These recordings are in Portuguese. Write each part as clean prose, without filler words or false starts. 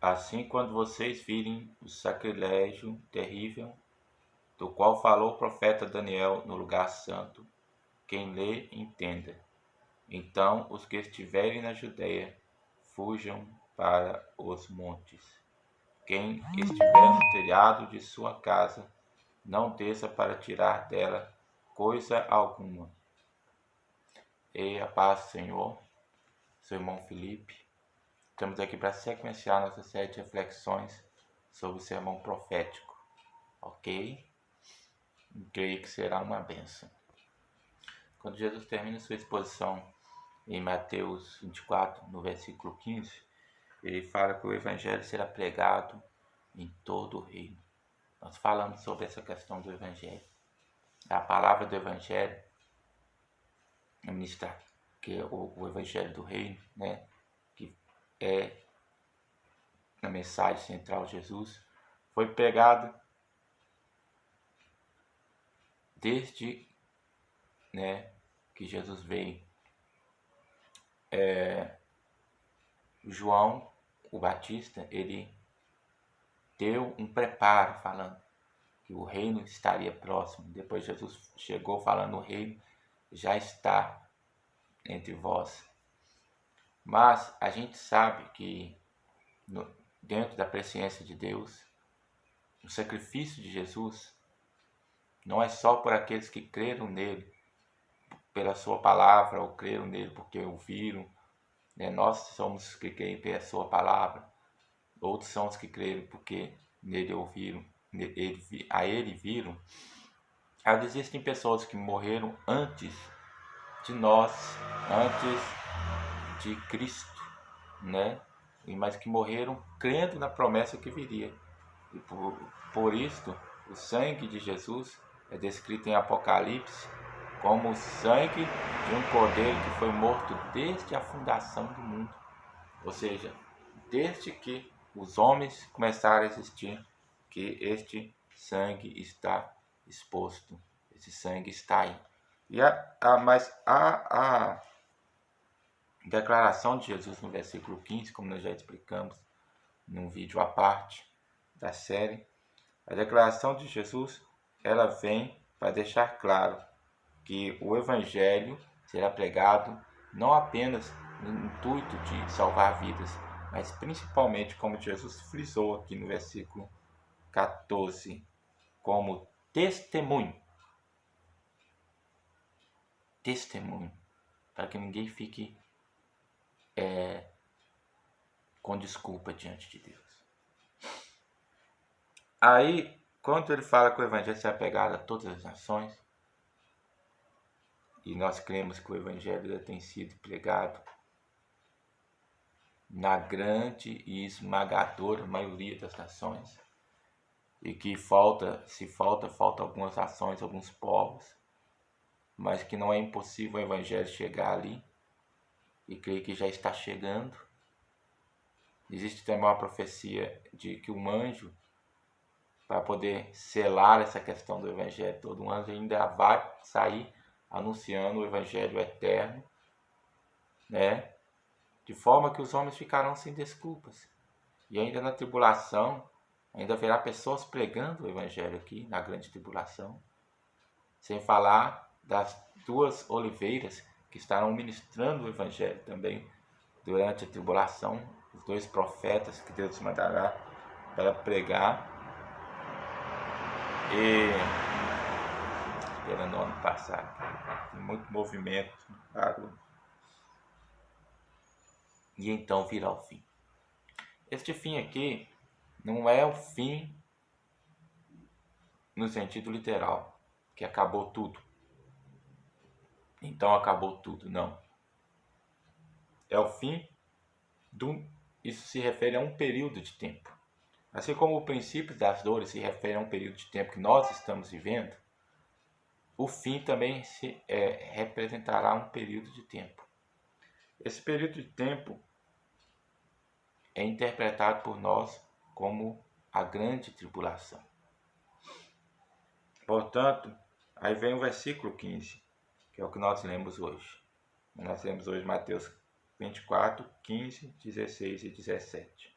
Assim, quando vocês virem o sacrilégio terrível, do qual falou o profeta Daniel no lugar santo, quem lê, entenda. Então, os que estiverem na Judéia, fujam para os montes. Quem estiver no telhado de sua casa, não desça para tirar dela coisa alguma. E a paz do Senhor, seu irmão Felipe. Estamos aqui para sequenciar nossas 7 reflexões sobre o sermão profético, ok? Creio que será uma bênção. Quando Jesus termina sua exposição em Mateus 24, no versículo 15, ele fala que o evangelho será pregado em todo o reino. Nós falamos sobre essa questão do evangelho. A palavra do evangelho, que é o evangelho do reino, né, que é a mensagem central de Jesus, foi pregado desde, né, que Jesus veio. João, o Batista, ele deu um preparo falando que o reino estaria próximo. Depois Jesus chegou falando: o reino já está entre vós. Mas a gente sabe que dentro da presciência de Deus, o sacrifício de Jesus não é só por aqueles que creram nele, pela sua palavra, ou creram nele porque ouviram, né? Nós somos os que creem pela sua palavra, outros são os que creram porque nele ouviram, a ele viram. Mas existem pessoas que morreram antes de nós, antes de Cristo, né? Mas que morreram crendo na promessa que viria. E por isso, o sangue de Jesus é descrito em Apocalipse como o sangue de um cordeiro que foi morto desde a fundação do mundo. Ou seja, desde que os homens começaram a existir, que este sangue está exposto, esse sangue está aí. Mas a declaração de Jesus no versículo 15, como nós já explicamos num vídeo à parte da série, a declaração de Jesus, ela vem para deixar claro que o evangelho será pregado não apenas no intuito de salvar vidas, mas principalmente, como Jesus frisou aqui no versículo 14, como testemunho, para que ninguém fique com desculpa diante de Deus. Aí, quando ele fala que o evangelho será pregado a todas as nações, e nós cremos que o evangelho já tem sido pregado na grande e esmagadora maioria das nações, e que falta algumas nações, alguns povos, mas que não é impossível o evangelho chegar ali, e creio que já está chegando. Existe também uma profecia de que um anjo, para poder selar essa questão do evangelho todo, um anjo ainda vai sair anunciando o evangelho eterno, né? De forma que os homens ficarão sem desculpas. E ainda na tribulação, ainda haverá pessoas pregando o evangelho aqui, na grande tribulação. Sem falar das 2 oliveiras que estarão ministrando o evangelho também durante a tribulação, os 2 profetas que Deus mandará para pregar. E esperando o ano passar, tem muito movimento, barulho. E então virá o fim. Este fim aqui não é o fim no sentido literal, que acabou tudo. Então acabou tudo, não. É o fim isso se refere a um período de tempo. Assim como o princípio das dores se refere a um período de tempo que nós estamos vivendo, o fim também representará um período de tempo. Esse período de tempo é interpretado por nós como a grande tribulação. Portanto, aí vem o versículo 15, que é o que nós lemos hoje. Nós lemos hoje Mateus 24, 15, 16 e 17.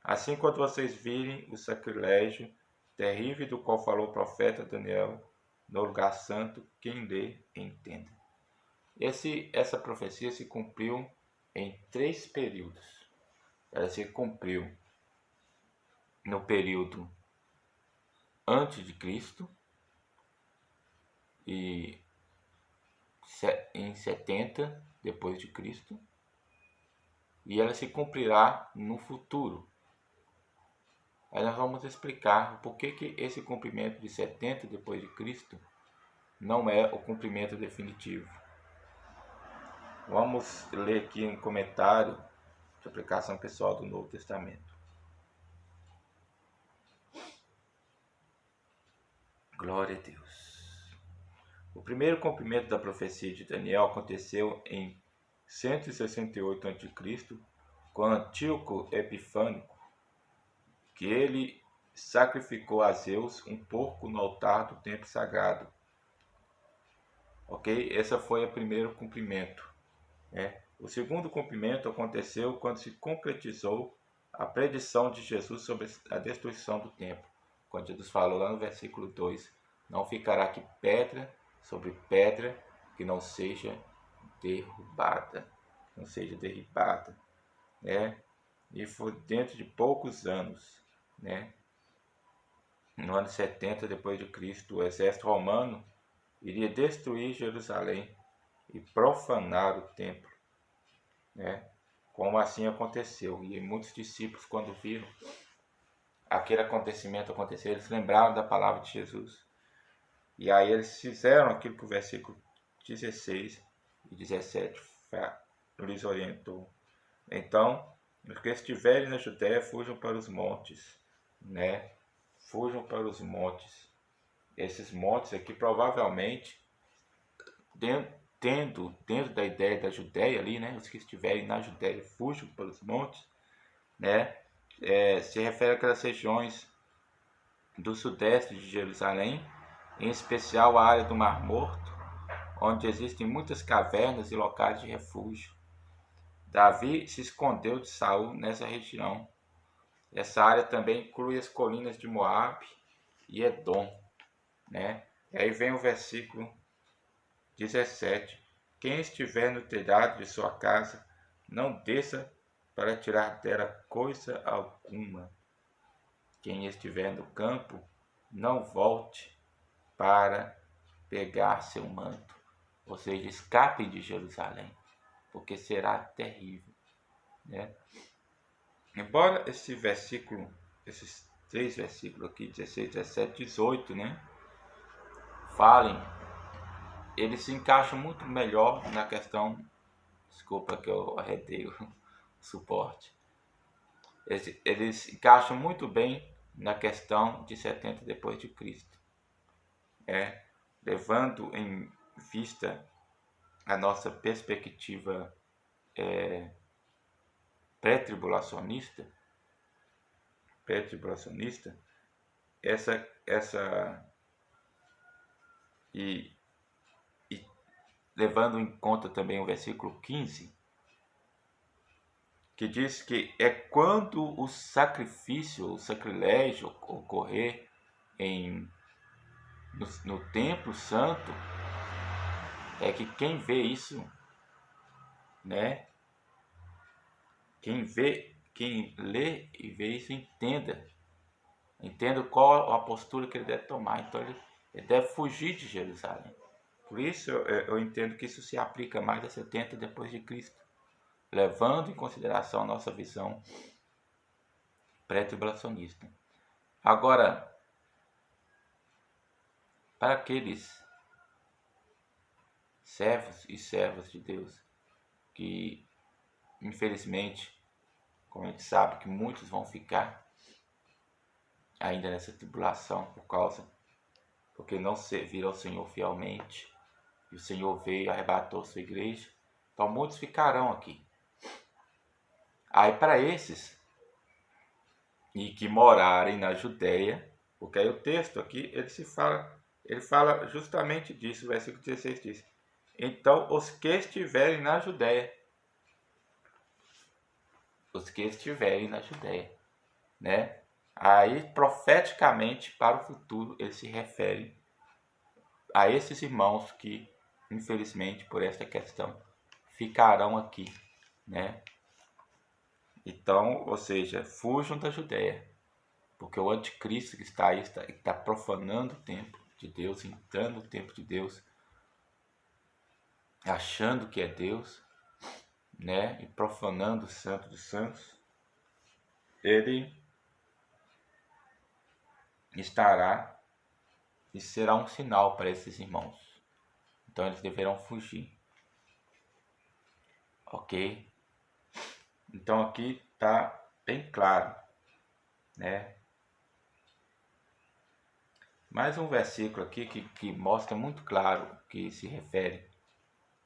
Assim, quando vocês virem o sacrilégio terrível do qual falou o profeta Daniel no lugar santo, quem lê, entenda. Essa profecia se cumpriu em 3 períodos. Ela se cumpriu no período antes de Cristo, e em 70 depois de Cristo, e ela se cumprirá no futuro. Aí nós vamos explicar por que esse cumprimento de 70 depois de Cristo não é o cumprimento definitivo. Vamos ler aqui um comentário de aplicação pessoal do Novo Testamento. Glória a Deus. O primeiro cumprimento da profecia de Daniel aconteceu em 168 a.C., com Antíoco Epifânico, que ele sacrificou a Zeus um porco no altar do templo sagrado. Ok? Esse foi o primeiro cumprimento. O segundo cumprimento aconteceu quando se concretizou a predição de Jesus sobre a destruição do templo. Quando Jesus falou lá no versículo 2, não ficará aqui pedra sobre pedra que não seja derrubada. Não seja derribada. E foi dentro de poucos anos, no ano 70 depois de Cristo, o exército romano iria destruir Jerusalém e profanar o templo, como assim aconteceu. E muitos discípulos, quando viram aquele acontecimento acontecer, eles lembraram da palavra de Jesus. E aí eles fizeram aquilo que o versículo 16 e 17 lhes orientou. Então, os que estiverem na Judéia, fujam para os montes, Fujam para os montes. Esses montes aqui, provavelmente, dentro da ideia da Judéia ali, os que estiverem na Judéia, fujam para os montes, se refere àquelas regiões do sudeste de Jerusalém, em especial a área do Mar Morto, onde existem muitas cavernas e locais de refúgio. Davi se escondeu de Saul nessa região. Essa área também inclui as colinas de Moabe e Edom. E aí vem o versículo 17. Quem estiver no telhado de sua casa, não desça para tirar dela coisa alguma. Quem estiver no campo, não volte para pegar seu manto. Ou seja, escapem de Jerusalém, porque será terrível. Embora esse versículo, esses 3 versículos aqui, 16, 17, 18, falem, eles se encaixam muito melhor na questão, desculpa que eu arredei o suporte, eles encaixam muito bem na questão de 70 depois de Cristo, levando em vista a nossa perspectiva pré-tribulacionista, e levando em conta também o versículo 15, que diz que é quando o sacrifício, o sacrilégio ocorrer no templo santo, é que quem vê isso, quem lê e vê isso, entenda qual a postura que ele deve tomar. Então ele deve fugir de Jerusalém. Por isso eu entendo que isso se aplica mais a 70 depois de Cristo, levando em consideração a nossa visão pré-tribulacionista. Agora, para aqueles servos e servas de Deus que, infelizmente, como a gente sabe que muitos vão ficar ainda nessa tribulação porque não serviram ao Senhor fielmente, e o Senhor veio e arrebatou sua igreja, então muitos ficarão aqui. Aí para esses e que morarem na Judéia, porque aí o texto aqui ele fala justamente disso. O versículo 16 diz: então os que estiverem na Judéia, né? Aí, profeticamente, para o futuro, ele se refere a esses irmãos que, infelizmente, por esta questão, ficarão aqui, né? Então, ou seja, fujam da Judéia, porque o anticristo que está aí está profanando o templo de Deus, entrando no templo de Deus, achando que é Deus, né? E profanando o Santo dos Santos. Ele estará e será um sinal para esses irmãos. Então eles deverão fugir. Ok? Então aqui está bem claro, né? Mais um versículo aqui que mostra muito claro que se refere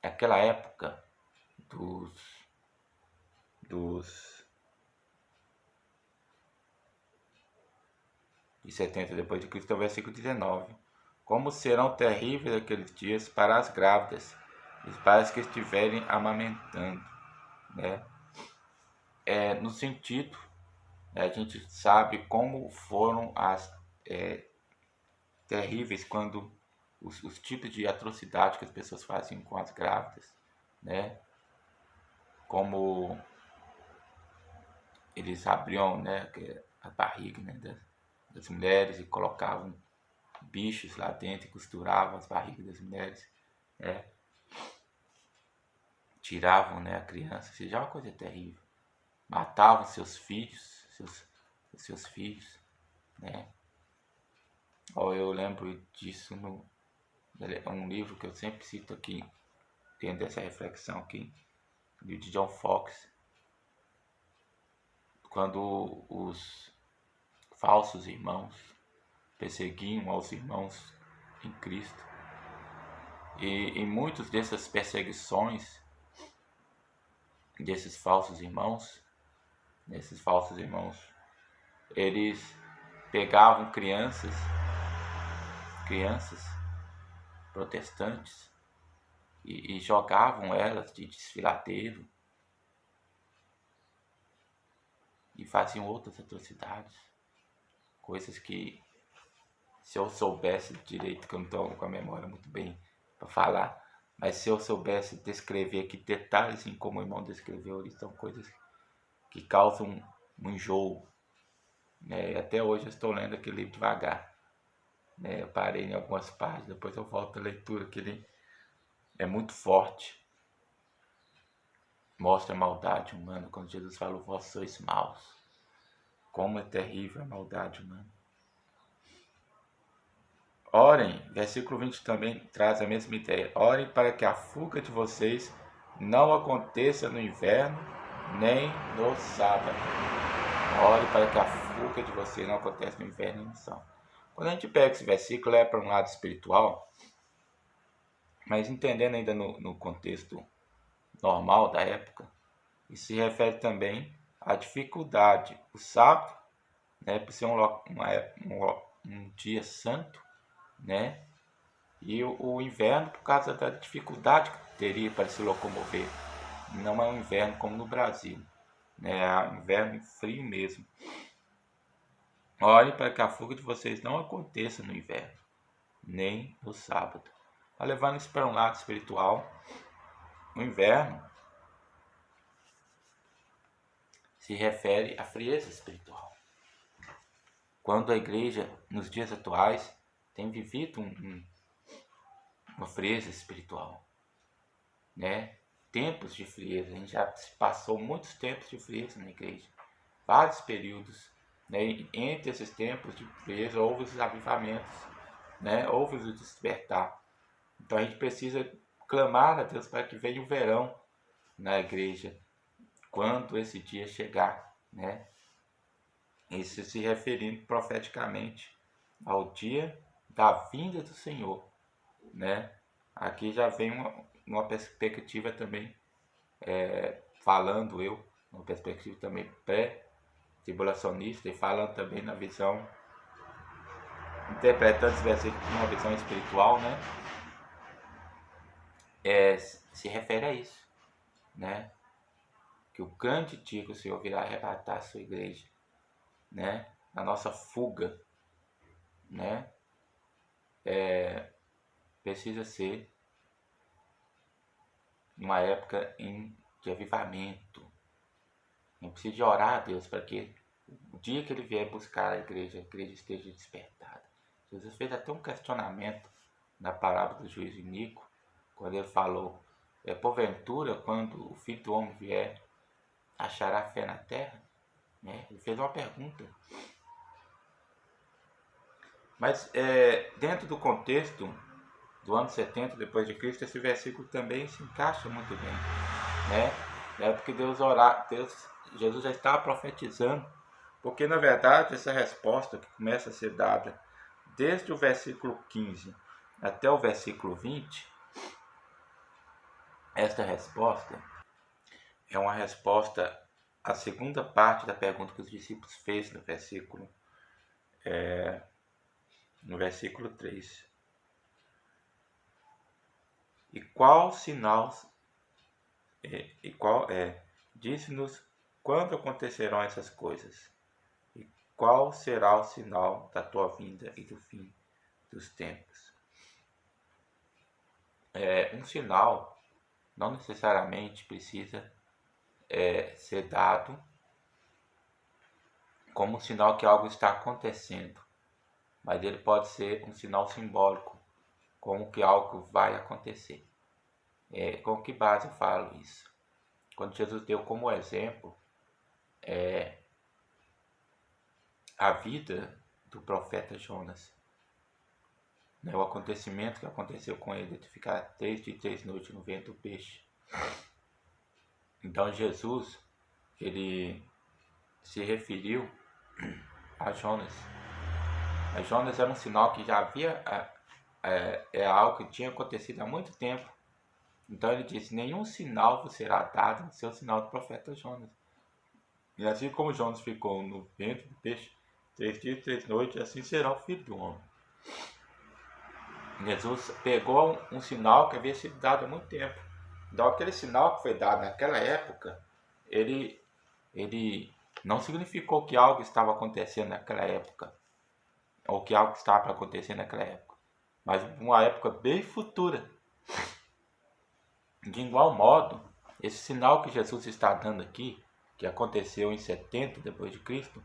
àquela época dos de 70 depois de Cristo, é o versículo 19. Como serão terríveis aqueles dias para as grávidas e para as que estiverem amamentando, né? No sentido, a gente sabe como foram as terríveis quando os tipos de atrocidade que as pessoas faziam com as grávidas, né? Como eles abriam, né, a barriga, né, das mulheres e colocavam bichos lá dentro e costuravam as barrigas das mulheres, né? Tiravam, né, a criança, seja uma coisa terrível. Matavam seus filhos, seus filhos, né? Eu lembro disso um livro que eu sempre cito aqui, tendo essa reflexão aqui, de John Fox, quando os falsos irmãos perseguiam aos irmãos em Cristo. E em muitas dessas perseguições desses falsos irmãos, eles pegavam crianças protestantes e jogavam elas de desfiladeiro e faziam outras atrocidades, coisas que, se eu soubesse direito, que eu não estou com a memória muito bem para falar, mas se eu soubesse descrever aqui detalhes em como o irmão descreveu, eles são coisas que causam um enjoo, né? Até hoje eu estou lendo aquele livro devagar, né? Eu parei em algumas páginas, depois eu volto à leitura, que ele é muito forte, mostra a maldade humana, quando Jesus fala: vós sois maus, como é terrível a maldade humana. Orem, versículo 20 também traz a mesma ideia. Orem para que a fuga de vocês não aconteça no inverno, nem no sábado. Ore para que a fuga de vocês não aconteça no inverno nem no sábado. Quando a gente pega esse versículo, é para um lado espiritual, mas entendendo ainda no contexto normal da época, isso se refere também à dificuldade. O sábado, né, por ser um dia santo, né? E o inverno, por causa da dificuldade que teria para se locomover. Não é um inverno como no Brasil, né? É um inverno frio mesmo. Ore para que a fuga de vocês não aconteça no inverno, nem no sábado. Tá levando isso para um lado espiritual. O inverno se refere à frieza espiritual. Quando a igreja, nos dias atuais, tem vivido uma frieza espiritual, né? Tempos de frieza, a gente já passou muitos tempos de frieza na igreja, vários períodos, né? Entre esses tempos de frieza houve os avivamentos, né? Houve o despertar. Então a gente precisa clamar a Deus para que venha o verão na igreja, quando esse dia chegar, né? Isso se referindo profeticamente ao dia da vinda do Senhor, né? Aqui já vem uma perspectiva também, falando uma perspectiva também pré-tribulacionista e falando também na visão, interpretando esse versículo com uma visão espiritual, né? Se refere a isso, né? Que o grande dia que o Senhor virá arrebatar a sua igreja, né, a nossa fuga, né, precisa ser uma época de avivamento. A gente precisa de orar a Deus para que o dia que ele vier buscar a igreja esteja despertada. Jesus fez até um questionamento na parábola do juiz Inico, quando ele falou, porventura, quando o Filho do Homem vier, achará fé na terra? Ele fez uma pergunta. Mas dentro do contexto do ano 70 depois de Cristo, esse versículo também se encaixa muito bem, né? Porque Jesus já estava profetizando, porque na verdade essa resposta que começa a ser dada desde o versículo 15 até o versículo 20, esta resposta é uma resposta à segunda parte da pergunta que os discípulos fez no versículo 3. E qual sinal disse-nos quando acontecerão essas coisas? E qual será o sinal da tua vinda e do fim dos tempos? Um sinal não necessariamente precisa ser dado como um sinal que algo está acontecendo, mas ele pode ser um sinal simbólico, como que algo vai acontecer. Com que base eu falo isso? Quando Jesus deu como exemplo a vida do profeta Jonas, né, o acontecimento que aconteceu com ele de ficar 3 dias e 3 noites no ventre do peixe. Então Jesus, ele se referiu a Jonas. A Jonas era um sinal que já havia, algo que tinha acontecido há muito tempo. Então ele disse, nenhum sinal vos será dado no seu sinal do profeta Jonas. E assim como Jonas ficou no ventre do peixe 3 dias e 3 noites, assim será o Filho do Homem. Jesus pegou um sinal que havia sido dado há muito tempo. Então aquele sinal que foi dado naquela época, ele não significou que algo estava acontecendo naquela época, ou que algo estava para acontecer naquela época, mas uma época bem futura. De igual modo, esse sinal que Jesus está dando aqui, que aconteceu em 70 depois de Cristo,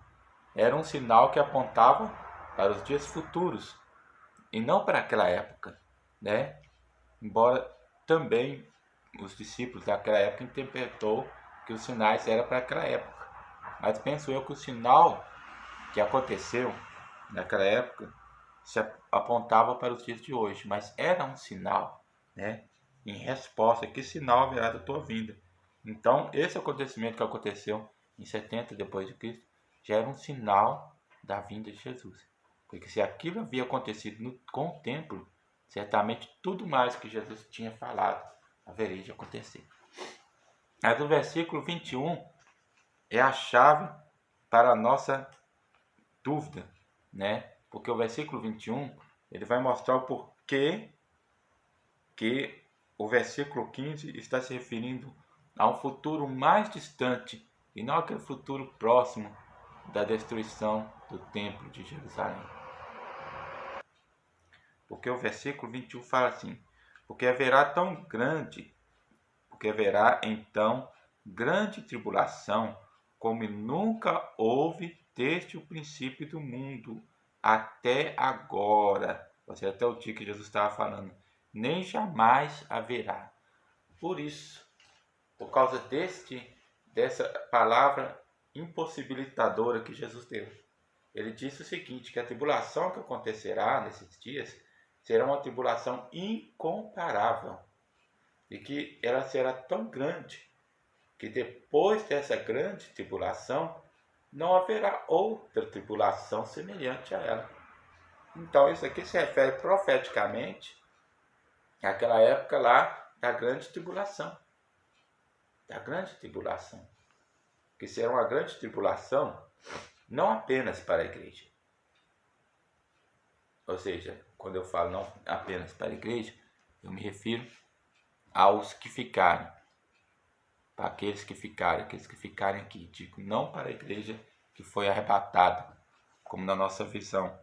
era um sinal que apontava para os dias futuros e não para aquela época, né? Embora também os discípulos daquela época interpretou que os sinais eram para aquela época, mas penso eu que o sinal que aconteceu naquela época se apontava para os dias de hoje, mas era um sinal, né? Em resposta, que sinal haverá da tua vinda? Então, esse acontecimento que aconteceu em 70 depois de Cristo já era um sinal da vinda de Jesus. Porque se aquilo havia acontecido com o templo, certamente tudo mais que Jesus tinha falado haveria de acontecer. Mas o versículo 21 é a chave para a nossa dúvida, né? Porque o versículo 21 ele vai mostrar o porquê que o versículo 15 está se referindo a um futuro mais distante e não aquele futuro próximo da destruição do templo de Jerusalém. Porque o versículo 21 fala assim, porque haverá então grande tribulação, como nunca houve desde o princípio do mundo até agora. Ou seja, até o dia que Jesus estava falando, nem jamais haverá. Por isso, por causa dessa palavra impossibilitadora que Jesus deu, ele disse o seguinte, que a tribulação que acontecerá nesses dias será uma tribulação incomparável e que ela será tão grande que depois dessa grande tribulação não haverá outra tribulação semelhante a ela. Então isso aqui se refere profeticamente àquela época lá da grande tribulação. Da grande tribulação. Que será uma grande tribulação não apenas para a igreja. Ou seja, quando eu falo não apenas para a igreja, eu me refiro aos que ficarem. Para aqueles que ficarem aqui. Digo, não para a igreja que foi arrebatada, como na nossa visão,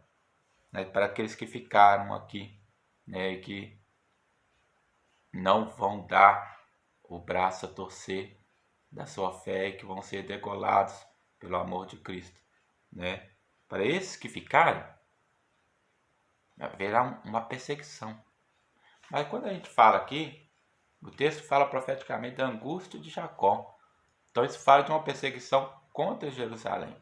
né? Para aqueles que ficaram aqui, né? E que não vão dar o braço a torcer da sua fé e que vão ser degolados pelo amor de Cristo, né? Para esses que ficarem, haverá uma perseguição. Mas quando a gente fala aqui, o texto fala profeticamente da angústia de Jacó. Então isso fala de uma perseguição contra Jerusalém,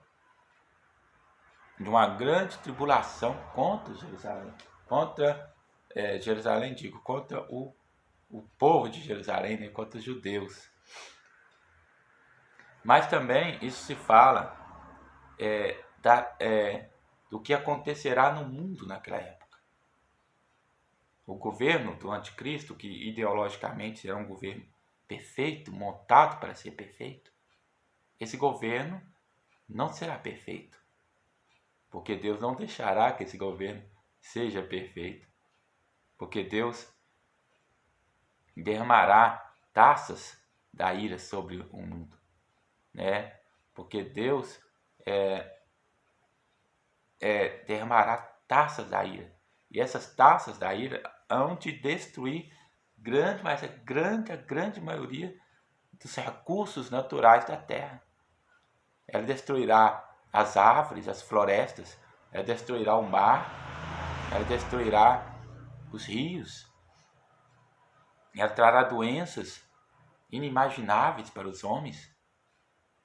de uma grande tribulação contra Jerusalém, contra Jerusalém, contra o povo de Jerusalém, né, contra os judeus. Mas também isso se fala do que acontecerá no mundo naquela época. O governo do anticristo, que ideologicamente será um governo perfeito, montado para ser perfeito, esse governo não será perfeito, porque Deus não deixará que esse governo seja perfeito, porque Deus derramará taças da ira sobre o mundo, né? Porque Deus derramará taças da ira, e essas taças da ira hão de destruir a grande maioria dos recursos naturais da terra. Ela destruirá as árvores, as florestas, ela destruirá o mar, ela destruirá os rios, ela trará doenças inimagináveis para os homens,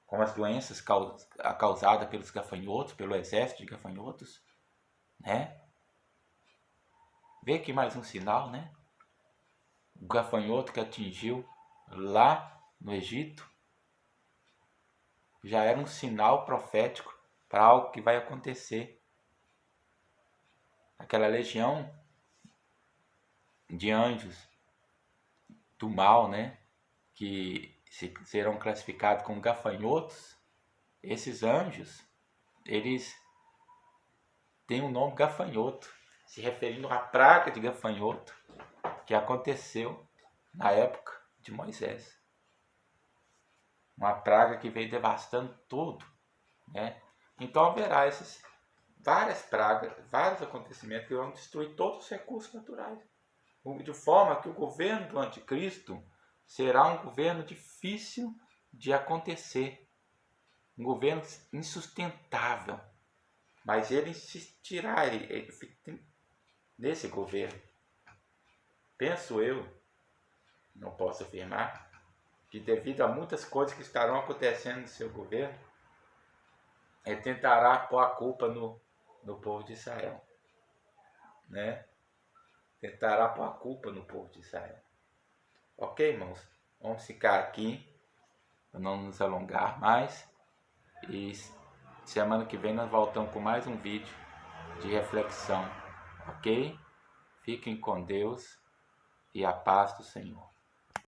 como as doenças causadas pelos gafanhotos, pelo exército de gafanhotos, né? Vê aqui mais um sinal, né? O gafanhoto que atingiu lá no Egito já era um sinal profético para algo que vai acontecer. Aquela legião de anjos do mal, né? Que serão classificados como gafanhotos. Esses anjos, eles têm o nome gafanhoto, se referindo à praga de gafanhoto que aconteceu na época de Moisés. Uma praga que veio devastando tudo, né? Então haverá várias pragas, vários acontecimentos que vão destruir todos os recursos naturais, de forma que o governo do anticristo será um governo difícil de acontecer, um governo insustentável, mas ele insistirá nesse governo. Penso eu, não posso afirmar, que devido a muitas coisas que estarão acontecendo no seu governo, ele tentará pôr a culpa no povo de Israel, né? Tentará pôr a culpa no povo de Israel. Ok, irmãos? Vamos ficar aqui, para não nos alongar mais, e semana que vem nós voltamos com mais um vídeo de reflexão, ok? Fiquem com Deus e a paz do Senhor.